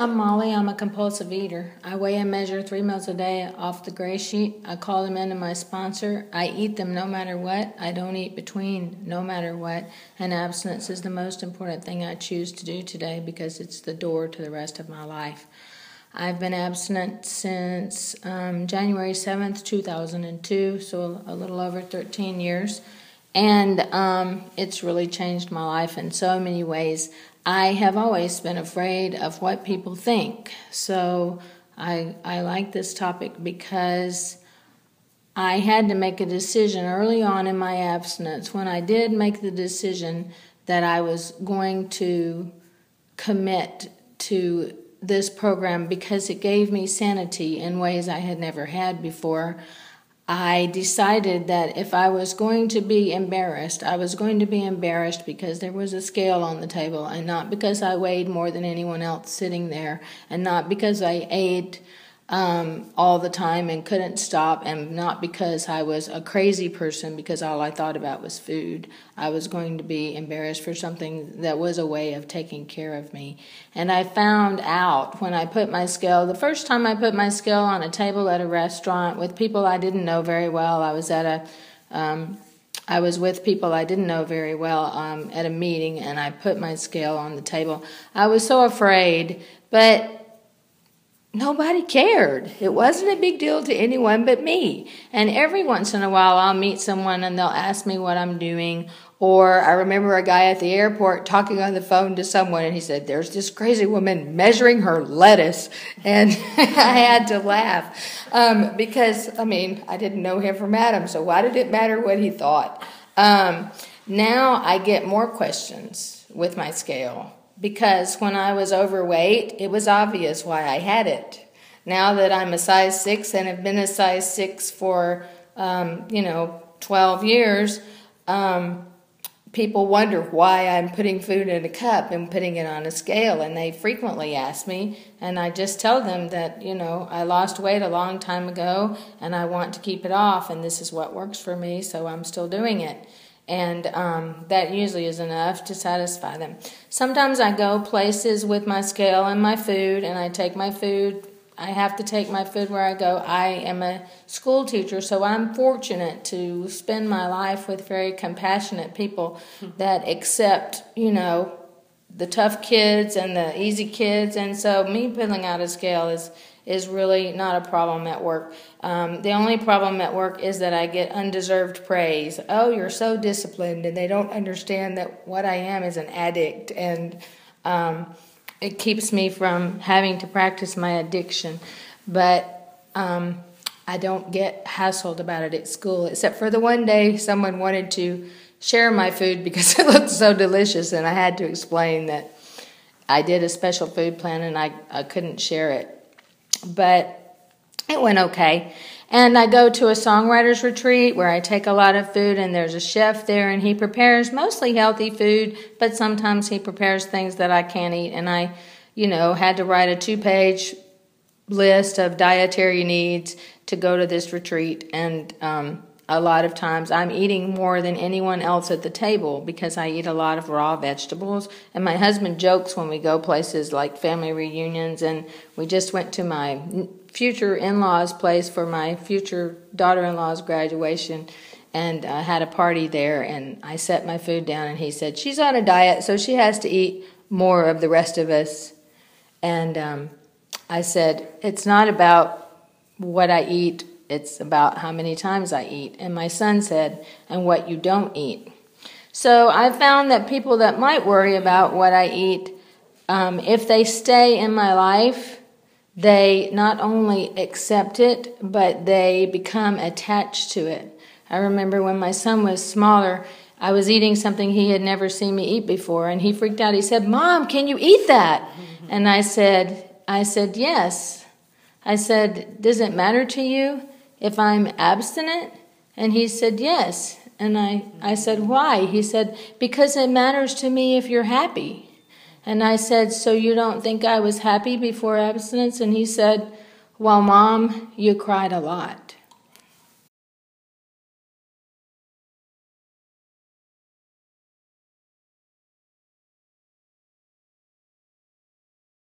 I'm Molly. I'm a compulsive eater. I weigh and measure 3 meals a day off the GreySheet. I call them into my sponsor. I eat them no matter what. I don't eat between no matter what. And abstinence is the most important thing I choose to do today because it's the door to the rest of my life. I've been abstinent since January 7th, 2002, so a little over 13 years. And it's really changed my life in so many ways. I have always been afraid of what people think. So I like this topic because I had to make a decision early on in my abstinence. When I did make the decision that I was going to commit to this program because it gave me sanity in ways I had never had before, I decided that if I was going to be embarrassed, I was going to be embarrassed because there was a scale on the table, and not because I weighed more than anyone else sitting there, and not because I ate all the time and couldn't stop, and not because I was a crazy person because all I thought about was food. I was going to be embarrassed for something that was a way of taking care of me. And I found out when I put my scale, the first time I put my scale on a table at a restaurant with people I didn't know very well. I was with people I didn't know very well at a meeting, and I put my scale on the table. I was so afraid, but nobody cared. It wasn't a big deal to anyone but me. And every once in a while, I'll meet someone and they'll ask me what I'm doing. Or I remember a guy at the airport talking on the phone to someone, and he said, "There's this crazy woman measuring her lettuce." And I had to laugh because, I didn't know him from Adam, so why did it matter what he thought? Now I get more questions with my scale. Because when I was overweight, it was obvious why I had it. Now that I'm a size 6 and have been a size 6 for, 12 years, people wonder why I'm putting food in a cup and putting it on a scale. And they frequently ask me, and I just tell them that, I lost weight a long time ago and I want to keep it off, and this is what works for me, so I'm still doing it. And that usually is enough to satisfy them. Sometimes I go places with my scale and my food, and I take my food. I have to take my food where I go. I am a school teacher, so I'm fortunate to spend my life with very compassionate people that accept, the tough kids and the easy kids. And so me pulling out a scale is really not a problem at work. The only problem at work is that I get undeserved praise. "Oh, you're so disciplined," and they don't understand that what I am is an addict, and it keeps me from having to practice my addiction. But I don't get hassled about it at school, except for the one day someone wanted to share my food because it looked so delicious, and I had to explain that I did a special food plan and I couldn't share it. But it went okay. And I go to a songwriter's retreat where I take a lot of food, and there's a chef there, and he prepares mostly healthy food, but sometimes he prepares things that I can't eat. And I, had to write a 2-page list of dietary needs to go to this retreat. And a lot of times I'm eating more than anyone else at the table because I eat a lot of raw vegetables. And my husband jokes when we go places like family reunions, and we just went to my future in-laws' place for my future daughter-in-law's graduation, and I had a party there, and I set my food down, and he said, "She's on a diet, so she has to eat more of the rest of us." And I said, "It's not about what I eat, it's about how many times I eat." And my son said, "And what you don't eat." So I found that people that might worry about what I eat, if they stay in my life, they not only accept it, but they become attached to it. I remember when my son was smaller, I was eating something he had never seen me eat before, and he freaked out. He said, "Mom, can you eat that?" And I said, "Yes." I said, "Does it matter to you if I'm abstinent?" And he said, "Yes." And I said, "Why?" He said, "Because it matters to me if you're happy." And I said, "So you don't think I was happy before abstinence?" And he said, "Well, Mom, you cried a lot."